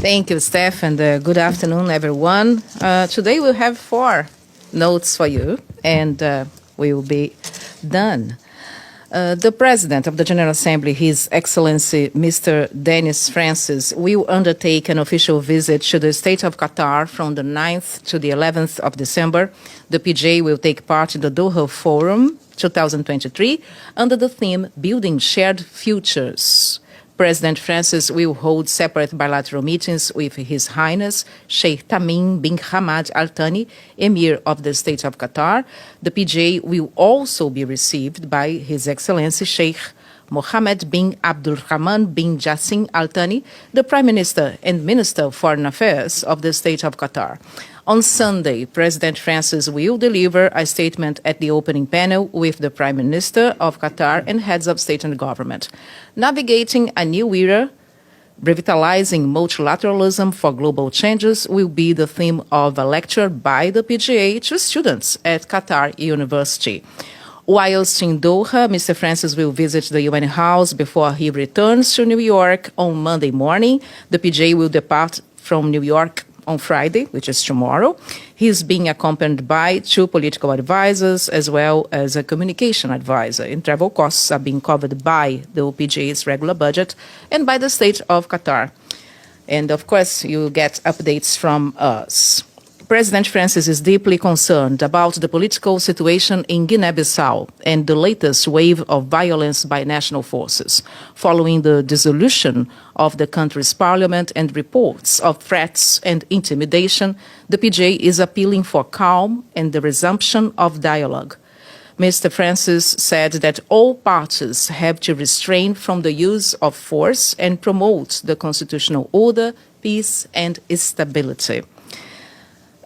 Thank you, Steph, and good afternoon, everyone. Today we'll have 4 notes for you, and we will be done. The President of the General Assembly, His Excellency Mr. Dennis Francis, will undertake an official visit to the state of Qatar from the 9th to the 11th of December. The PJ will take part in the Doha Forum 2023 under the theme Building Shared Futures. President Francis will hold separate bilateral meetings with His Highness Sheikh Tamim bin Hamad Al Thani, Emir of the State of Qatar. The PJ will also be received by His Excellency Sheikh Mohammed bin Abdulrahman bin Jassim Al Thani, the Prime Minister and Minister of Foreign Affairs of the State of Qatar. On Sunday, President Francis will deliver a statement at the opening panel with the Prime Minister of Qatar and heads of state and government. Navigating a new era, revitalizing multilateralism for global changes will be the theme of a lecture by the PGA to students at Qatar University. Whilst in Doha, Mr. Francis will visit the UN House before he returns to New York on Monday morning. The PJ will depart from New York on Friday, which is tomorrow. He is being accompanied by 2 political advisors as well as a communication advisor. And travel costs are being covered by the OPJ's regular budget and by the state of Qatar. And of course, you get updates from us. President Francis is deeply concerned about the political situation in Guinée-Bissau and the latest wave of violence by national forces. Following the dissolution of the country's parliament and reports of threats and intimidation, the PJ is appealing for calm and the resumption of dialogue. Mr. Francis said that all parties have to refrain from the use of force and promote the constitutional order, peace, and stability.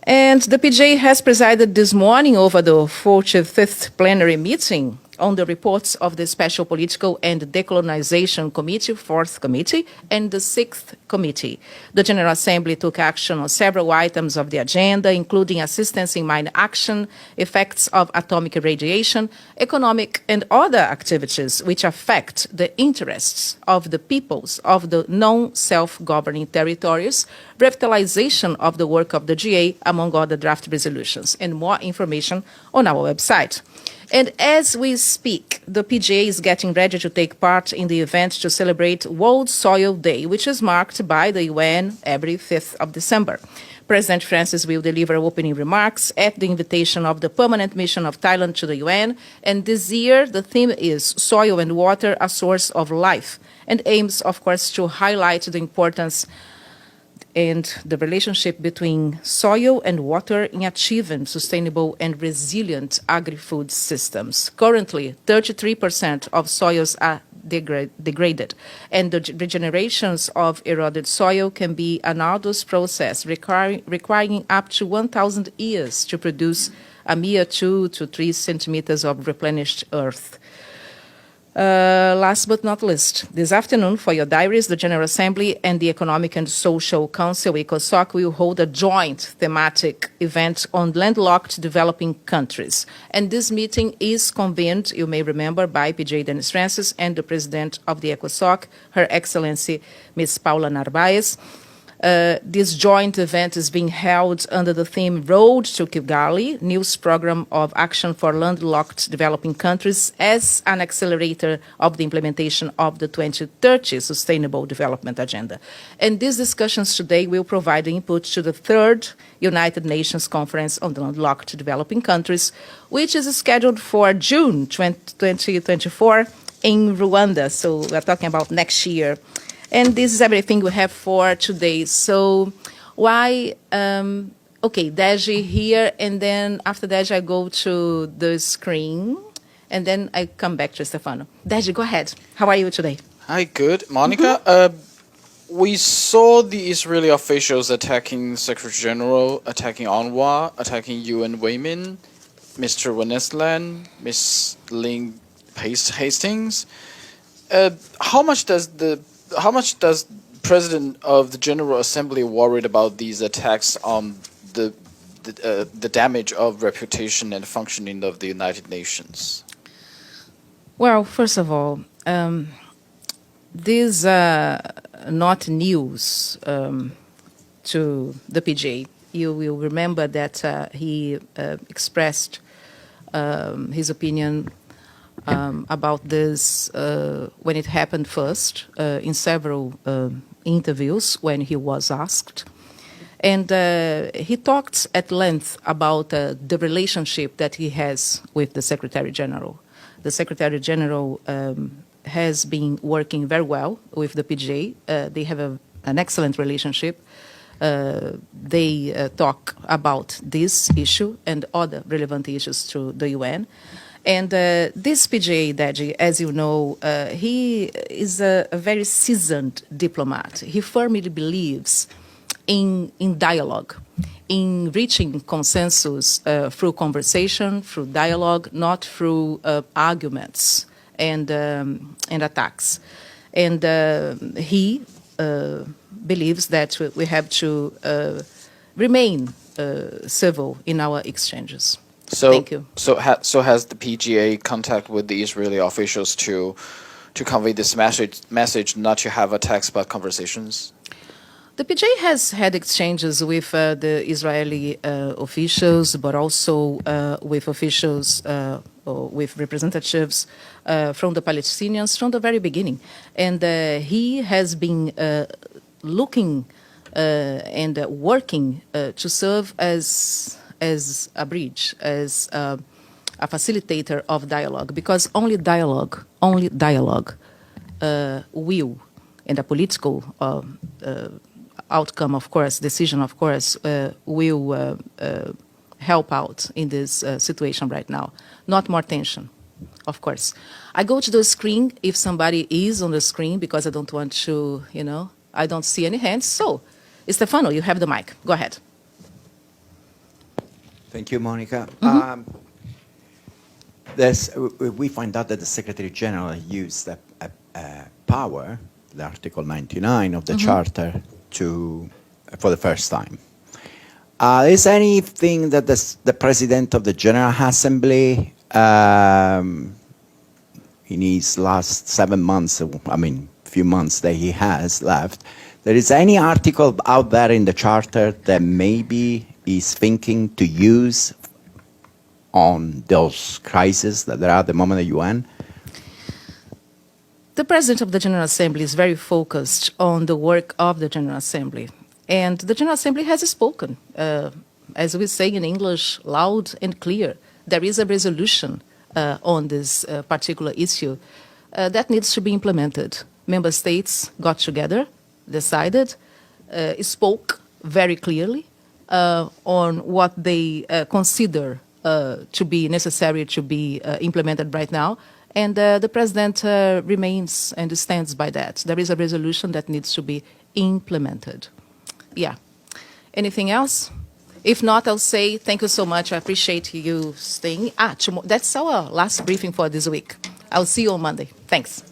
And the PJ has presided this morning over the 45th plenary meeting on the reports of the Special Political and Decolonization Committee, 4th Committee, and the 6th Committee. The General Assembly took action on several items of the agenda, including assistance in mine action, effects of atomic radiation, economic and other activities which affect the interests of the peoples of the non-self-governing territories, revitalization of the work of the GA, among other draft resolutions, and more information on our website. And as we speak, the PGA is getting ready to take part in the event to celebrate World Soil Day, which is marked by the UN every 5th of December. President Francis will deliver opening remarks at the invitation of the Permanent Mission of Thailand to the UN. And this year, the theme is Soil and Water, a Source of Life, and aims, of course, to highlight the importance and the relationship between soil and water in achieving sustainable and resilient agri-food systems. Currently, 33% of soils are degraded, and the regenerations of eroded soil can be an arduous process requiring up to 1,000 years to produce a mere 2 to 3 centimeters of replenished earth. Last but not least, this afternoon, for your diaries, the General Assembly and the Economic and Social Council, ECOSOC, will hold a joint thematic event on landlocked developing countries. And this meeting is convened, you may remember, by PJ Dennis Francis and the President of the ECOSOC, Her Excellency Ms. Paula Narvaez. This joint event is being held under the theme Road to Kigali, News Program of Action for Landlocked Developing Countries as an accelerator of the implementation of the 2030 Sustainable Development Agenda. And these discussions today will provide input to the 3rd United Nations Conference on Landlocked Developing Countries, which is scheduled for June 2024 in Rwanda. So we're talking about next year. And this is everything we have for today. So why, okay, Deji here, and then after Deji I go to the screen, and then I come back to Stefano. Deji, go ahead. How are you today? Hi, good. Monica, we saw the Israeli officials attacking Secretary General, attacking UNRWA, attacking UN Women, Mr. Wenesland, Ms. Ling Hastings. How much does President of the General Assembly worried about these attacks on the damage of reputation and functioning of the United Nations? Well, first of all, these are not news to the PGA. You will remember that he expressed his opinion about this when it happened first in several interviews when he was asked. And he talked at length about the relationship that he has with the Secretary General. The Secretary General has been working very well with the PGA. They have an excellent relationship. They talk about this issue and other relevant issues to the UN. And this PGA, Deji, as you know, he is a very seasoned diplomat. He firmly believes in dialogue, in reaching consensus through conversation, through dialogue, not through arguments and attacks. And he believes that we have to remain civil in our exchanges. So, thank you. So has the PGA contact with the Israeli officials to convey this message not to have attacks but conversations? The PGA has had exchanges with the Israeli officials, but also with officials, or with representatives from the Palestinians from the very beginning. And he has been looking and working to serve as a bridge, as a facilitator of dialogue, because only dialogue will, and a political outcome, of course, decision, of course, will help out in this situation right now. Not more tension, of course. I go to the screen if somebody is on the screen because I don't want to, I don't see any hands. So, Stefano, you have the mic. Go ahead. Thank you, Monica. We find out that the Secretary General used a power, the Article 99 of the Charter, for the first time. Is anything that the President of the General Assembly, in his last 7 months, few months that he has left, there is any article out there in the Charter that maybe is thinking to use on those crises that there are at the moment at the UN? The President of the General Assembly is very focused on the work of the General Assembly. And the General Assembly has spoken, as we say in English, loud and clear. There is a resolution on this particular issue that needs to be implemented. Member states got together, decided, spoke very clearly on what they consider to be necessary to be implemented right now. And the President remains and stands by that. There is a resolution that needs to be implemented. Yeah. Anything else? If not, I'll say thank you so much. I appreciate you staying. That's our last briefing for this week. I'll see you on Monday. Thanks.